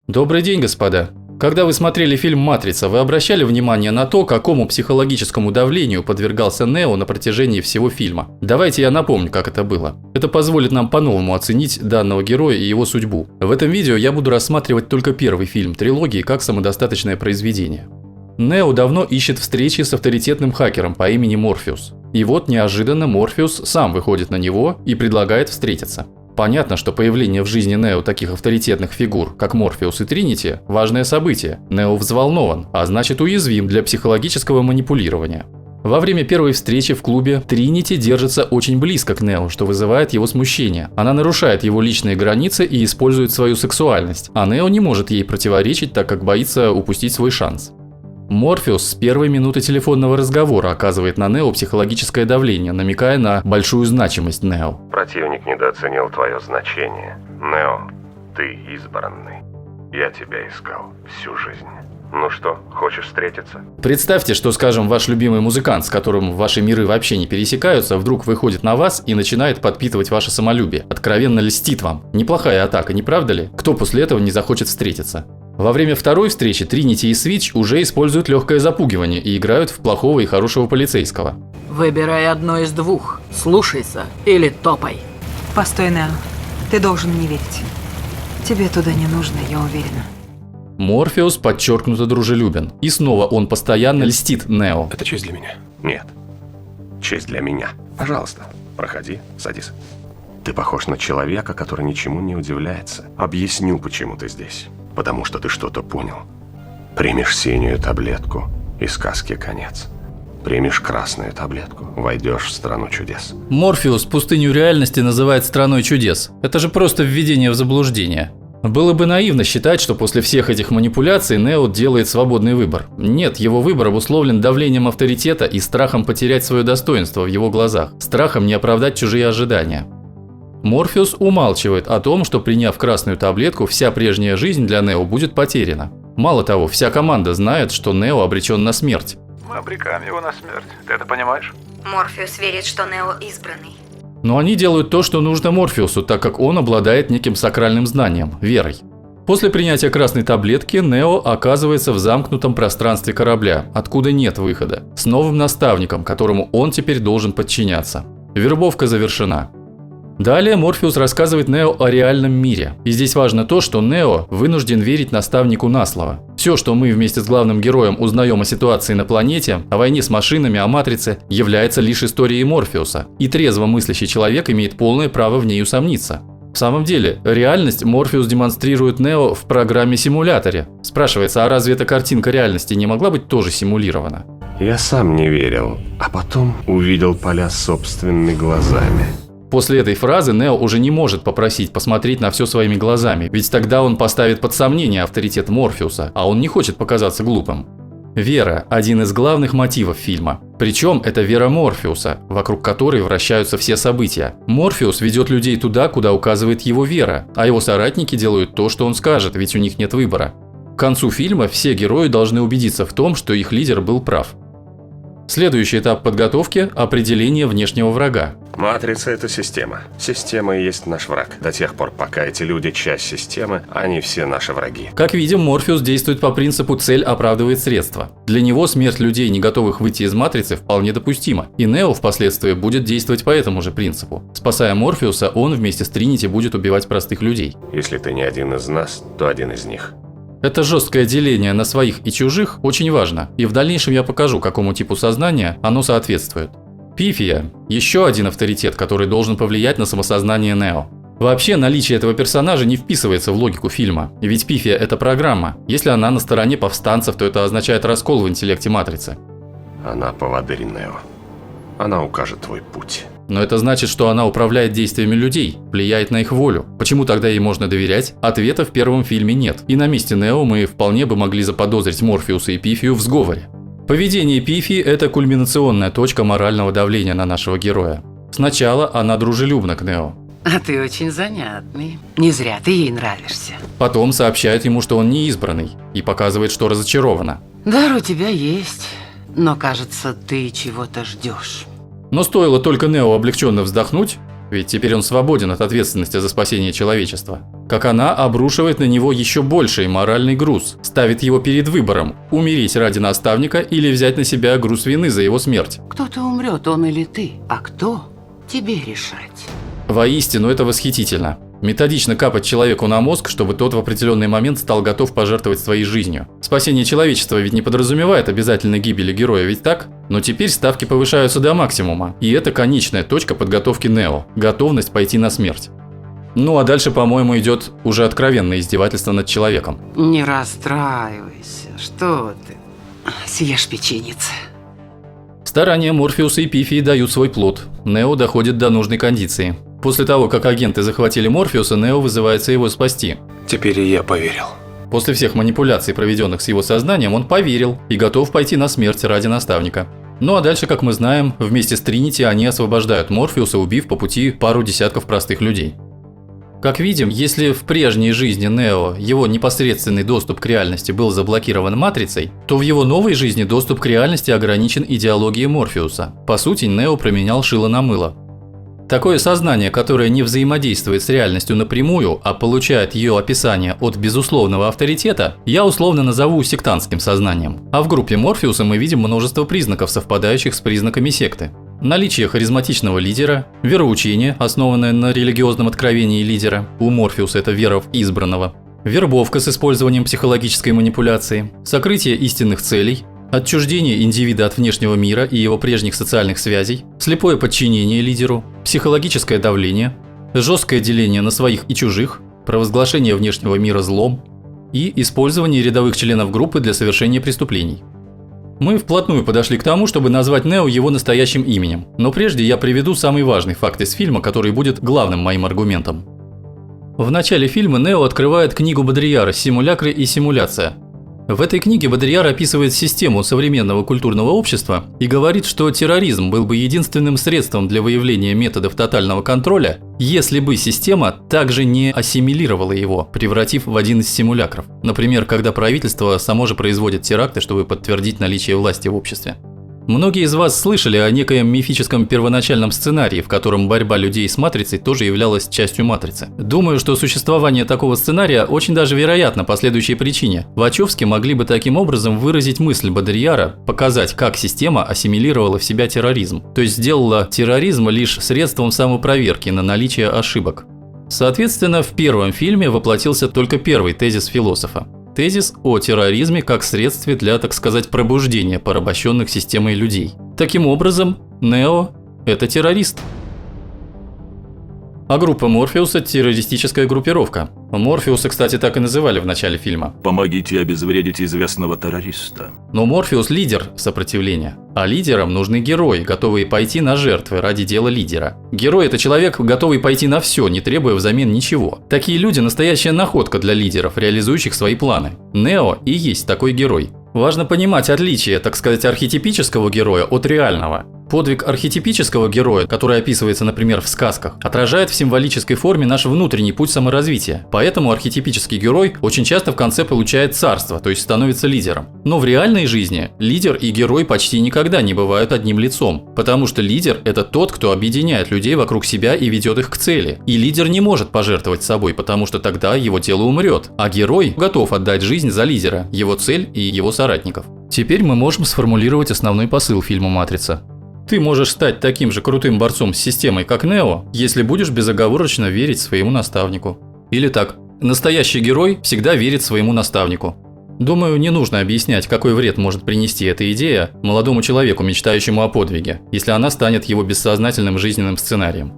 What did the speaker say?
Добрый день, господа. Когда вы смотрели фильм «Матрица», вы обращали внимание на то, какому психологическому давлению подвергался Нео на протяжении всего фильма? Давайте я напомню, как это было. Это позволит нам по-новому оценить данного героя и его судьбу. В этом видео я буду рассматривать только первый фильм трилогии как самодостаточное произведение. Нео давно ищет встречи с авторитетным хакером по имени Морфеус. И вот неожиданно Морфеус сам выходит на него и предлагает встретиться. Понятно, что появление в жизни Нео таких авторитетных фигур, как Морфеус и Тринити, важное событие. Нео взволнован, а значит уязвим для психологического манипулирования. Во время первой встречи в клубе Тринити держится очень близко к Нео, что вызывает его смущение. Она нарушает его личные границы и использует свою сексуальность, а Нео не может ей противоречить, так как боится упустить свой шанс. Морфеус с первой минуты телефонного разговора оказывает на Нео психологическое давление, намекая на большую значимость Нео. Противник недооценил твое значение. Нео, ты избранный. Я тебя искал всю жизнь. Ну что, хочешь встретиться? Представьте, что, скажем, ваш любимый музыкант, с которым ваши миры вообще не пересекаются, вдруг выходит на вас и начинает подпитывать ваше самолюбие. Откровенно льстит вам. Неплохая атака, не правда ли? Кто после этого не захочет встретиться? Во время второй встречи Тринити и Свитч уже используют легкое запугивание и играют в плохого и хорошего полицейского. Выбирай одно из двух. Слушайся или топай. Постой, Нео. Ты должен мне верить. Тебе туда не нужно, я уверена. Морфеус подчеркнуто дружелюбен. И снова он постоянно льстит Нео. Это честь для меня? Нет. Честь для меня. Пожалуйста, проходи, садись. Ты похож на человека, который ничему не удивляется. Объясню, почему ты здесь. Потому что ты что-то понял. Примешь синюю таблетку, и сказке конец. Примешь красную таблетку, войдешь в страну чудес. Морфеус пустыню реальности называет страной чудес. Это же просто введение в заблуждение. Было бы наивно считать, что после всех этих манипуляций Нео делает свободный выбор. Нет, его выбор обусловлен давлением авторитета и страхом потерять свое достоинство в его глазах, страхом не оправдать чужие ожидания. Морфеус умалчивает о том, что приняв красную таблетку, вся прежняя жизнь для Нео будет потеряна. Мало того, вся команда знает, что Нео обречен на смерть. Мы обрекаем его на смерть. Ты это понимаешь? Морфеус верит, что Нео избранный. Но они делают то, что нужно Морфеусу, так как он обладает неким сакральным знанием – верой. После принятия красной таблетки Нео оказывается в замкнутом пространстве корабля, откуда нет выхода, с новым наставником, которому он теперь должен подчиняться. Вербовка завершена. Далее Морфеус рассказывает Нео о реальном мире. И здесь важно то, что Нео вынужден верить наставнику на слово. Все, что мы вместе с главным героем узнаем о ситуации на планете, о войне с машинами, о Матрице, является лишь историей Морфеуса. И трезво мыслящий человек имеет полное право в ней усомниться. В самом деле, реальность Морфеус демонстрирует Нео в программе-симуляторе. Спрашивается, а разве эта картинка реальности не могла быть тоже симулирована? Я сам не верил, а потом увидел поля собственными глазами. После этой фразы Нео уже не может попросить посмотреть на все своими глазами, ведь тогда он поставит под сомнение авторитет Морфеуса, а он не хочет показаться глупым. Вера – один из главных мотивов фильма. Причем это вера Морфеуса, вокруг которой вращаются все события. Морфеус ведет людей туда, куда указывает его вера, а его соратники делают то, что он скажет, ведь у них нет выбора. К концу фильма все герои должны убедиться в том, что их лидер был прав. Следующий этап подготовки – определение внешнего врага. Матрица – это система. Система и есть наш враг. До тех пор, пока эти люди – часть системы, они все наши враги. Как видим, Морфеус действует по принципу «цель оправдывает средства». Для него смерть людей, не готовых выйти из Матрицы, вполне допустима. И Нео впоследствии будет действовать по этому же принципу. Спасая Морфеуса, он вместе с Тринити будет убивать простых людей. Если ты не один из нас, то один из них. Это жесткое деление на своих и чужих очень важно, и в дальнейшем я покажу, какому типу сознания оно соответствует. Пифия – еще один авторитет, который должен повлиять на самосознание Нео. Вообще, наличие этого персонажа не вписывается в логику фильма, ведь Пифия – это программа. Если она на стороне повстанцев, то это означает раскол в интеллекте Матрицы. Она поводырь Нео. Она укажет твой путь. Но это значит, что она управляет действиями людей, влияет на их волю. Почему тогда ей можно доверять? Ответа в первом фильме нет. И на месте Нео мы вполне бы могли заподозрить Морфеуса и Пифию в сговоре. Поведение Пифии – это кульминационная точка морального давления на нашего героя. Сначала она дружелюбна к Нео. А ты очень занятный. Не зря ты ей нравишься. Потом сообщает ему, что он не избранный, и показывает, что разочарована. Дар у тебя есть, но кажется, ты чего-то ждешь. Но стоило только Нео облегченно вздохнуть, ведь теперь он свободен от ответственности за спасение человечества. как она обрушивает на него еще больший моральный груз, ставит его перед выбором – умереть ради наставника или взять на себя груз вины за его смерть. Кто-то умрет, он или ты, а кто – тебе решать. Воистину, это восхитительно. Методично капать человеку на мозг, чтобы тот в определенный момент стал готов пожертвовать своей жизнью. Спасение человечества ведь не подразумевает обязательной гибели героя, ведь так? Но теперь ставки повышаются до максимума, и это конечная точка подготовки Нео – готовность пойти на смерть. Ну а дальше, по-моему, идет уже откровенное издевательство над человеком. Не расстраивайся, что ты? Съешь печеницы. Старания Морфеуса и Пифии дают свой плод. Нео доходит до нужной кондиции. После того, как агенты захватили Морфеуса, Нео вызывается его спасти. Теперь и я поверил. После всех манипуляций, проведенных с его сознанием, он поверил и готов пойти на смерть ради наставника. Ну а дальше, как мы знаем, вместе с Тринити они освобождают Морфеуса, убив по пути пару десятков простых людей. Как видим, если в прежней жизни Нео его непосредственный доступ к реальности был заблокирован матрицей, то в его новой жизни доступ к реальности ограничен идеологией Морфеуса. По сути, Нео променял шило на мыло. Такое сознание, которое не взаимодействует с реальностью напрямую, а получает ее описание от безусловного авторитета, я условно назову сектантским сознанием. А в группе Морфеуса мы видим множество признаков, совпадающих с признаками секты. Наличие харизматичного лидера, вероучение, основанное на религиозном откровении лидера, у Морфеуса это вера в избранного, вербовка с использованием психологической манипуляции, сокрытие истинных целей, отчуждение индивида от внешнего мира и его прежних социальных связей, слепое подчинение лидеру, психологическое давление, жесткое деление на своих и чужих, провозглашение внешнего мира злом и использование рядовых членов группы для совершения преступлений. Мы вплотную подошли к тому, чтобы назвать Нео его настоящим именем, но прежде я приведу самый важный факт из фильма, который будет главным моим аргументом. В начале фильма Нео открывает книгу Бодрияра «Симулякры и симуляция». В этой книге Бодрияр описывает систему современного культурного общества и говорит, что терроризм был бы единственным средством для выявления методов тотального контроля, если бы система также не ассимилировала его, превратив в один из симулякров. Например, когда правительство само же производит теракты, чтобы подтвердить наличие власти в обществе. Многие из вас слышали о некоем мифическом первоначальном сценарии, в котором борьба людей с матрицей тоже являлась частью матрицы. Думаю, что существование такого сценария очень даже вероятно по следующей причине. Вачовски могли бы таким образом выразить мысль Бодрияра, показать, как система ассимилировала в себя терроризм, то есть сделала терроризм лишь средством самопроверки на наличие ошибок. Соответственно, в первом фильме воплотился только первый тезис философа. Тезис о терроризме как средстве для, так сказать, пробуждения порабощенных системой людей. Таким образом, Нео – это террорист. А группа Морфеуса – террористическая группировка. Морфеуса, кстати, так и называли в начале фильма. Помогите обезвредить известного террориста. Но Морфеус – лидер сопротивления. А лидерам нужны герои, готовые пойти на жертвы ради дела лидера. Герой – это человек, готовый пойти на все, не требуя взамен ничего. Такие люди – настоящая находка для лидеров, реализующих свои планы. Нео и есть такой герой. Важно понимать отличие, так сказать, архетипического героя от реального. Подвиг архетипического героя, который описывается, например, в сказках, отражает в символической форме наш внутренний путь саморазвития. Поэтому архетипический герой очень часто в конце получает царство, то есть становится лидером. Но в реальной жизни лидер и герой почти никогда не бывают одним лицом, потому что лидер – это тот, кто объединяет людей вокруг себя и ведет их к цели. И лидер не может пожертвовать собой, потому что тогда его тело умрет, а герой готов отдать жизнь за лидера, его цель и его соратников. Теперь мы можем сформулировать основной посыл фильма «Матрица». Ты можешь стать таким же крутым борцом с системой, как Нео, если будешь безоговорочно верить своему наставнику. Или так, настоящий герой всегда верит своему наставнику. Думаю, не нужно объяснять, какой вред может принести эта идея молодому человеку, мечтающему о подвиге, если она станет его бессознательным жизненным сценарием.